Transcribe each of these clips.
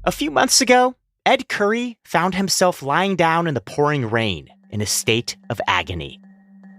A few months ago, Ed Curry found himself lying down in the pouring rain in a state of agony.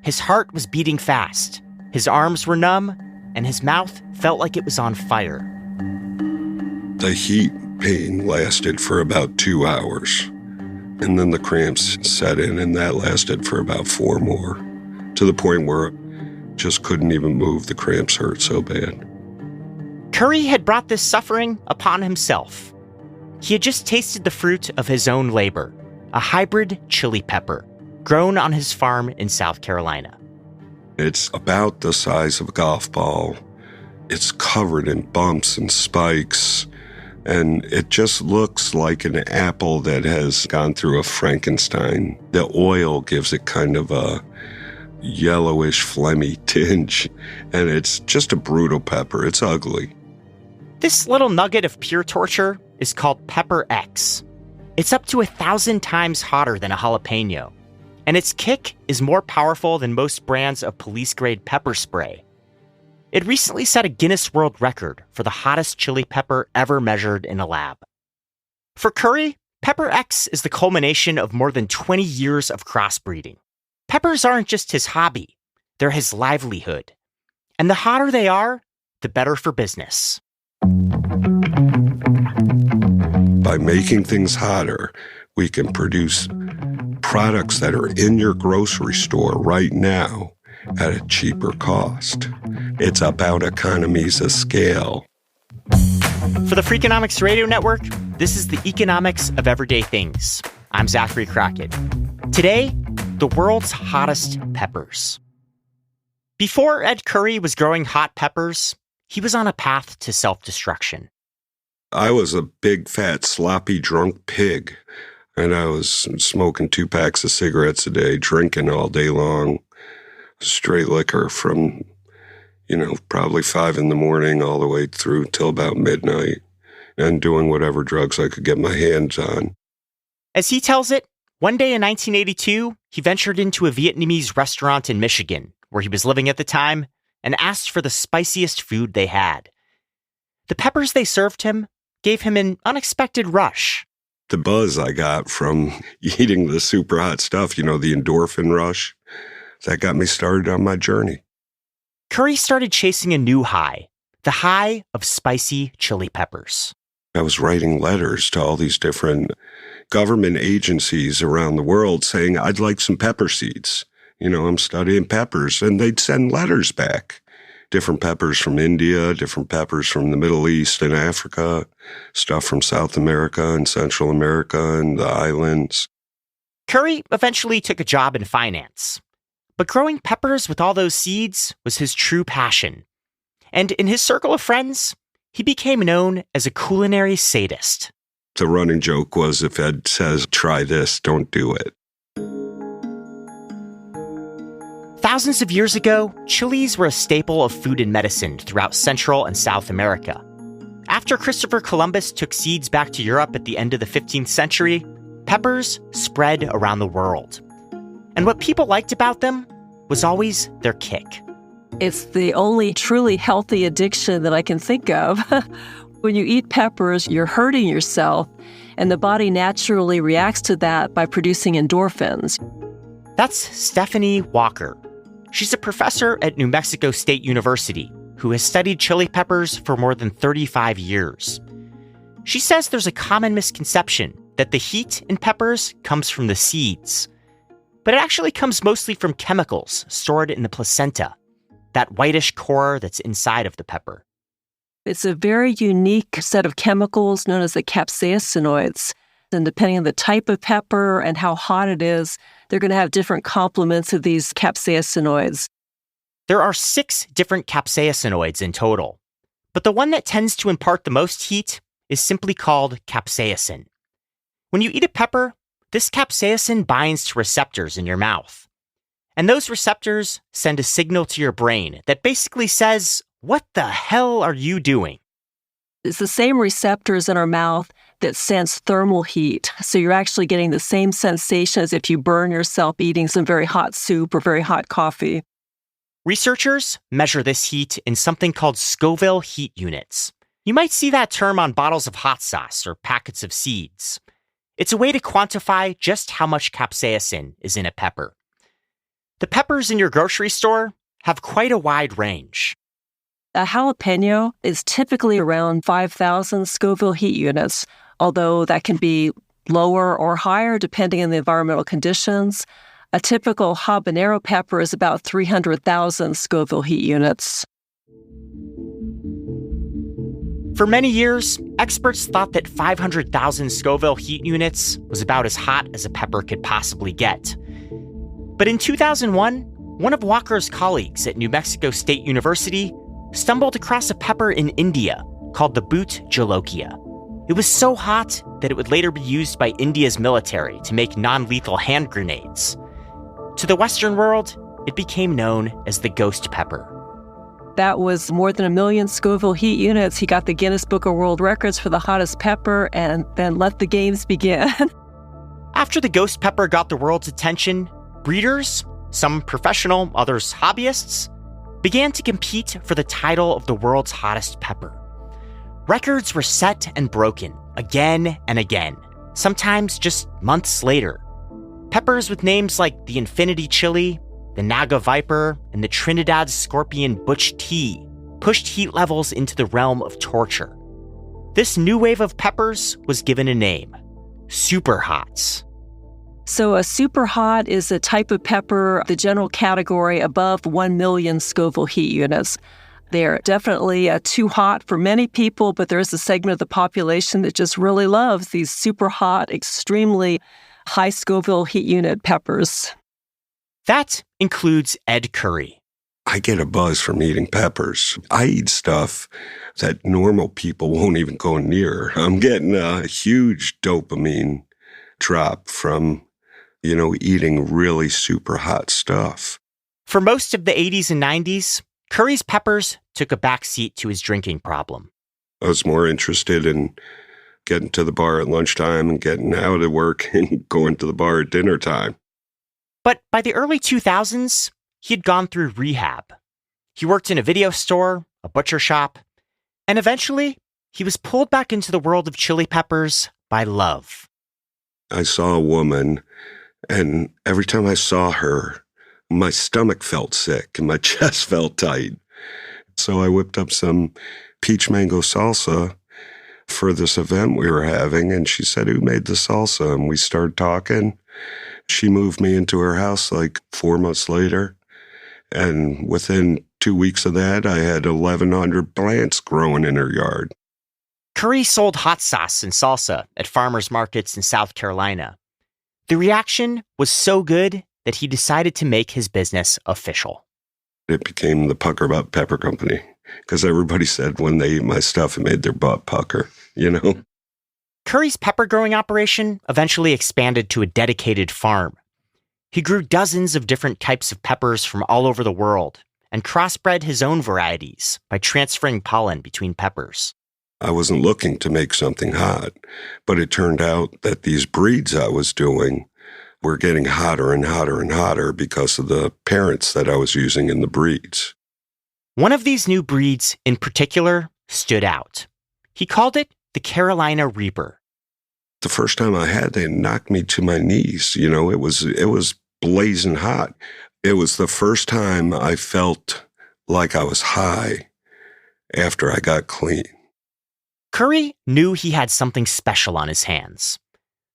His heart was beating fast, his arms were numb, and his mouth felt like it was on fire. The heat pain lasted for about 2 hours, and then the cramps set in, and that lasted for about 4 more, to the point where I just couldn't even move. The cramps hurt so bad. Curry had brought this suffering upon himself. He had just tasted the fruit of his own labor, a hybrid chili pepper grown on his farm in South Carolina. It's about the size of a golf ball. It's covered in bumps and spikes, and it just looks like an apple that has gone through a Frankenstein. The oil gives it kind of a yellowish, phlegmy tinge, and it's just a brutal pepper. It's ugly. This little nugget of pure torture is called Pepper X. It's up to 1,000 times hotter than a jalapeno, and its kick is more powerful than most brands of police-grade pepper spray. It recently set a Guinness World Record for the hottest chili pepper ever measured in a lab. For Curry, Pepper X is the culmination of more than 20 years of crossbreeding. Peppers aren't just his hobby, they're his livelihood. And the hotter they are, the better for business. By making things hotter, we can produce products that are in your grocery store right now at a cheaper cost. It's about economies of scale. For the Freakonomics Radio Network, this is the economics of everyday things. I'm Zachary Crockett. Today, the world's hottest peppers. Before Ed Curry was growing hot peppers, he was on a path to self-destruction. I was a big, fat, sloppy, drunk pig, and I was smoking 2 packs of cigarettes a day, drinking all day long, straight liquor from, probably 5 in the morning all the way through till about midnight, and doing whatever drugs I could get my hands on. As he tells it, one day in 1982, he ventured into a Vietnamese restaurant in Michigan, where he was living at the time, and asked for the spiciest food they had. The peppers they served him gave him an unexpected rush. The buzz I got from eating the Superhot stuff, the endorphin rush, that got me started on my journey. Curry started chasing a new high, the high of spicy chili peppers. I was writing letters to all these different government agencies around the world saying, I'd like some pepper seeds. I'm studying peppers, and they'd send letters back. Different peppers from India, different peppers from the Middle East and Africa, stuff from South America and Central America and the islands. Curry eventually took a job in finance. But growing peppers with all those seeds was his true passion. And in his circle of friends, he became known as a culinary sadist. The running joke was, if Ed says, try this, don't do it. Thousands of years ago, chilies were a staple of food and medicine throughout Central and South America. After Christopher Columbus took seeds back to Europe at the end of the 15th century, peppers spread around the world. And what people liked about them was always their kick. It's the only truly healthy addiction that I can think of. When you eat peppers, you're hurting yourself, and the body naturally reacts to that by producing endorphins. That's Stephanie Walker. She's a professor at New Mexico State University who has studied chili peppers for more than 35 years. She says there's a common misconception that the heat in peppers comes from the seeds, but it actually comes mostly from chemicals stored in the placenta, that whitish core that's inside of the pepper. It's a very unique set of chemicals known as the capsaicinoids. And depending on the type of pepper and how hot it is, they're going to have different complements of these capsaicinoids. There are 6 different capsaicinoids in total, but the one that tends to impart the most heat is simply called capsaicin. When you eat a pepper, this capsaicin binds to receptors in your mouth. And those receptors send a signal to your brain that basically says, "What the hell are you doing?" It's the same receptors in our mouth that sense thermal heat. So you're actually getting the same sensation as if you burn yourself eating some very hot soup or very hot coffee. Researchers measure this heat in something called Scoville heat units. You might see that term on bottles of hot sauce or packets of seeds. It's a way to quantify just how much capsaicin is in a pepper. The peppers in your grocery store have quite a wide range. A jalapeno is typically around 5,000 Scoville heat units, although that can be lower or higher depending on the environmental conditions. A typical habanero pepper is about 300,000 Scoville heat units. For many years, experts thought that 500,000 Scoville heat units was about as hot as a pepper could possibly get. But in 2001, one of Walker's colleagues at New Mexico State University stumbled across a pepper in India called the Boot Jolokia. It was so hot that it would later be used by India's military to make non-lethal hand grenades. To the Western world, it became known as the ghost pepper. That was more than 1 million Scoville heat units. He got the Guinness Book of World Records for the hottest pepper, and then let the games begin. After the ghost pepper got the world's attention, breeders, some professional, others hobbyists, began to compete for the title of the world's hottest pepper. Records were set and broken again and again, sometimes just months later. Peppers with names like the Infinity Chili, the Naga Viper, and the Trinidad Scorpion Butch T pushed heat levels into the realm of torture. This new wave of peppers was given a name: Superhots. So a Superhot is a type of pepper, the general category above 1 million Scoville heat units. They're definitely too hot for many people, but there is a segment of the population that just really loves these super hot, extremely high Scoville heat unit peppers. That includes Ed Curry. I get a buzz from eating peppers. I eat stuff that normal people won't even go near. I'm getting a huge dopamine drop from, eating really super hot stuff. For most of the 80s and 90s, Curry's peppers took a backseat to his drinking problem. I was more interested in getting to the bar at lunchtime and getting out of work and going to the bar at dinner time. But by the early 2000s, he had gone through rehab. He worked in a video store, a butcher shop, and eventually he was pulled back into the world of chili peppers by love. I saw a woman, and every time I saw her, my stomach felt sick and my chest felt tight. So I whipped up some peach mango salsa for this event we were having, and she said, "Who made the salsa?" And we started talking. She moved me into her house like 4 months later, and within 2 weeks of that, I had 1,100 plants growing in her yard. Curry sold hot sauce and salsa at farmers markets in South Carolina. The reaction was so good that he decided to make his business official. It became the Pucker Butt Pepper Company, because everybody said when they ate my stuff, it made their butt pucker, Curry's pepper growing operation eventually expanded to a dedicated farm. He grew dozens of different types of peppers from all over the world and crossbred his own varieties by transferring pollen between peppers. I wasn't looking to make something hot, but it turned out that these breeds I was doing were getting hotter and hotter and hotter because of the parents that I was using in the breeds. One of these new breeds in particular stood out. He called it the Carolina Reaper. The first time I had, they knocked me to my knees. It was blazing hot. It was the first time I felt like I was high after I got clean. Curry knew he had something special on his hands.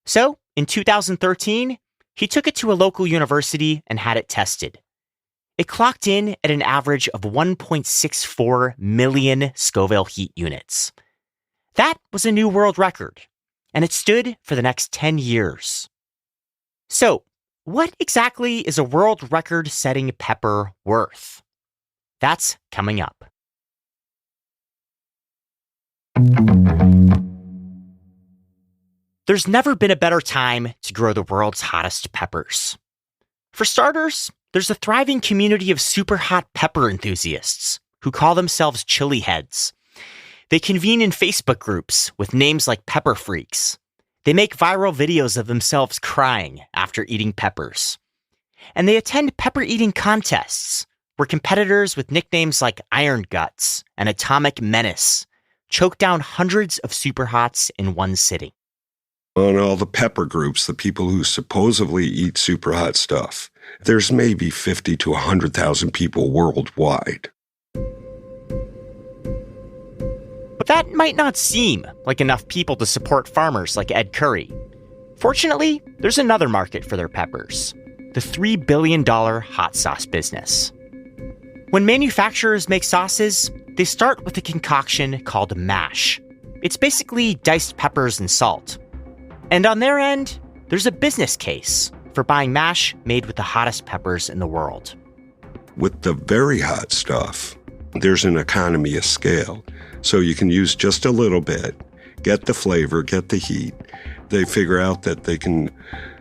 So, in 2013, he took it to a local university and had it tested. It clocked in at an average of 1.64 million Scoville heat units. That was a new world record, and it stood for the next 10 years. So, what exactly is a world record-setting pepper worth? That's coming up. There's never been a better time to grow the world's hottest peppers. For starters, there's a thriving community of super hot pepper enthusiasts who call themselves chili heads. They convene in Facebook groups with names like Pepper Freaks. They make viral videos of themselves crying after eating peppers. And they attend pepper eating contests where competitors with nicknames like Iron Guts and Atomic Menace choked down hundreds of Superhots in one sitting. On all the pepper groups, the people who supposedly eat Superhot stuff, there's maybe 50 to 100,000 people worldwide. But that might not seem like enough people to support farmers like Ed Curry. Fortunately, there's another market for their peppers, the $3 billion hot sauce business. When manufacturers make sauces, they start with a concoction called mash. It's basically diced peppers and salt. And on their end, there's a business case for buying mash made with the hottest peppers in the world. With the very hot stuff, there's an economy of scale. So you can use just a little bit, get the flavor, get the heat. They figure out that they can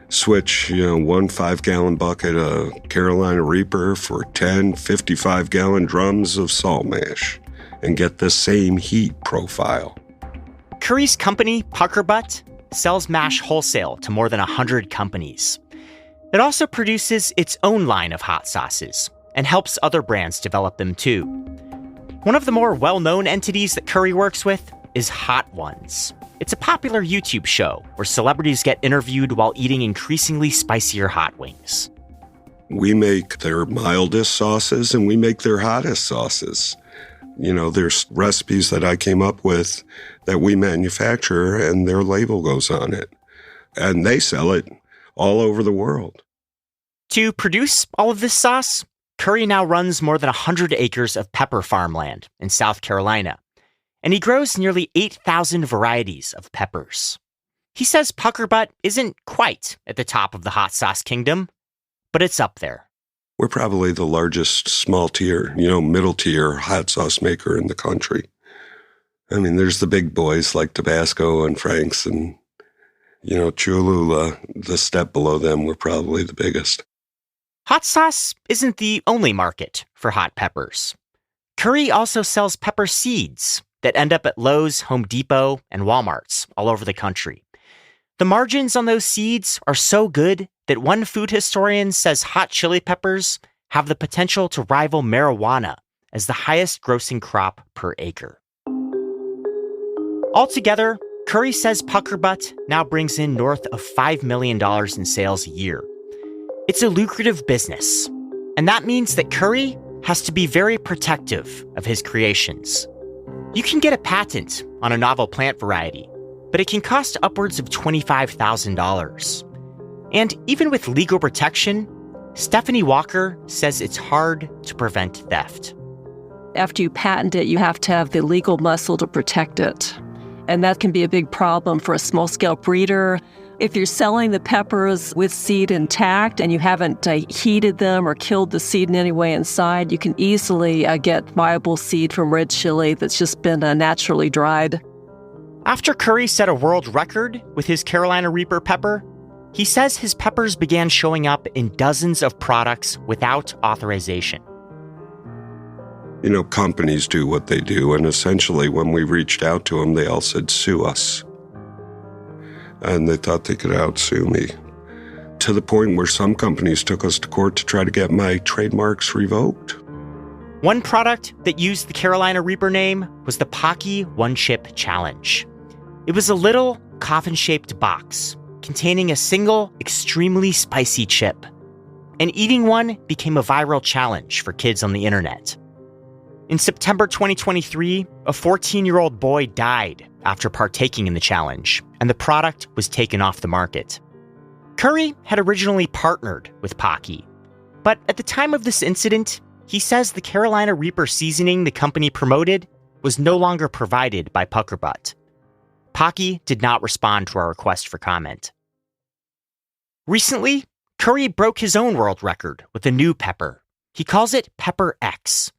switch, 1 5-gallon bucket of Carolina Reaper for 10 55-gallon drums of salt mash and get the same heat profile. Curry's company, Pucker Butt, sells mash wholesale to more than 100 companies. It also produces its own line of hot sauces and helps other brands develop them too. One of the more well-known entities that Curry works with is Hot Ones. It's a popular YouTube show where celebrities get interviewed while eating increasingly spicier hot wings. We make their mildest sauces and we make their hottest sauces. There's recipes that I came up with that we manufacture and their label goes on it. And they sell it all over the world. To produce all of this sauce, Curry now runs more than 100 acres of pepper farmland in South Carolina, and he grows nearly 8,000 varieties of peppers. He says Pucker Butt isn't quite at the top of the hot sauce kingdom, but it's up there. We're probably the largest small tier, middle tier hot sauce maker in the country. I mean, there's the big boys like Tabasco and Frank's and, Cholula. The step below them, we're probably the biggest. Hot sauce isn't the only market for hot peppers. Curry also sells pepper seeds that end up at Lowe's, Home Depot, and Walmart's all over the country. The margins on those seeds are so good that one food historian says hot chili peppers have the potential to rival marijuana as the highest grossing crop per acre. Altogether, Curry says Pucker Butt now brings in north of $5 million in sales a year. It's a lucrative business, and that means that Curry has to be very protective of his creations. You can get a patent on a novel plant variety, but it can cost upwards of $25,000. And even with legal protection, Stephanie Walker says it's hard to prevent theft. After you patent it, you have to have the legal muscle to protect it. And that can be a big problem for a small-scale breeder. If you're selling the peppers with seed intact and you haven't heated them or killed the seed in any way inside, you can easily get viable seed from red chili that's just been naturally dried. After Curry set a world record with his Carolina Reaper pepper, he says his peppers began showing up in dozens of products without authorization. Companies do what they do, and essentially when we reached out to them, they all said, sue us. And they thought they could outsue me, to the point where some companies took us to court to try to get my trademarks revoked. One product that used the Carolina Reaper name was the Pocky One-Chip Challenge. It was a little coffin-shaped box containing a single, extremely spicy chip. And eating one became a viral challenge for kids on the internet. In September 2023, a 14-year-old boy died after partaking in the challenge, and the product was taken off the market. Curry had originally partnered with Pocky, but at the time of this incident, he says the Carolina Reaper seasoning the company promoted was no longer provided by Pucker Butt. Pocky did not respond to our request for comment. Recently, Curry broke his own world record with a new pepper. He calls it Pepper X.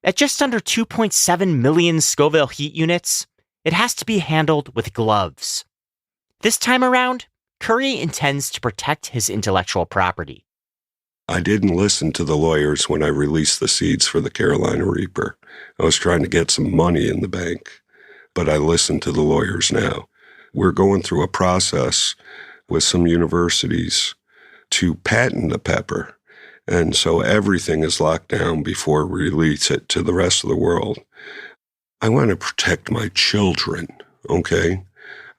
At just under 2.7 million Scoville heat units, it has to be handled with gloves. This time around, Curry intends to protect his intellectual property. I didn't listen to the lawyers when I released the seeds for the Carolina Reaper. I was trying to get some money in the bank, but I listen to the lawyers now. We're going through a process with some universities to patent the pepper. And so everything is locked down before we release it to the rest of the world. I want to protect my children, okay?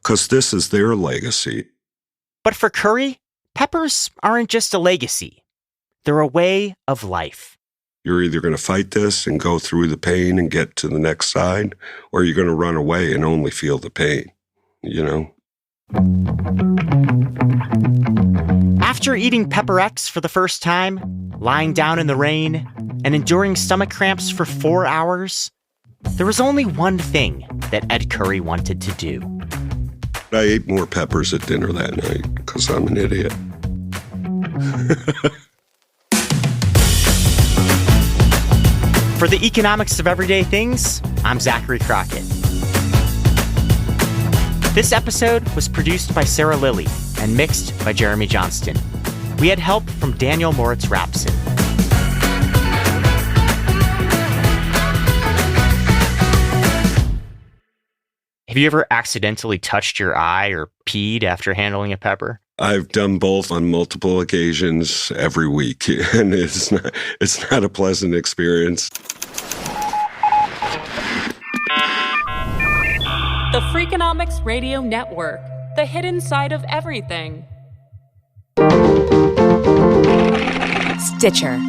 Because this is their legacy. But for Curry, peppers aren't just a legacy. They're a way of life. You're either going to fight this and go through the pain and get to the next side, or you're going to run away and only feel the pain, you know? After eating Pepper X for the first time, lying down in the rain, and enduring stomach cramps for 4 hours, there was only one thing that Ed Curry wanted to do. I ate more peppers at dinner that night because I'm an idiot. For the Economics of Everyday Things, I'm Zachary Crockett. This episode was produced by Sarah Lilly and mixed by Jeremy Johnston. We had help from Daniel Moritz-Rapson. Have you ever accidentally touched your eye or peed after handling a pepper? I've done both on multiple occasions every week, and it's not a pleasant experience. The Freakonomics Radio Network, the hidden side of everything. Stitcher.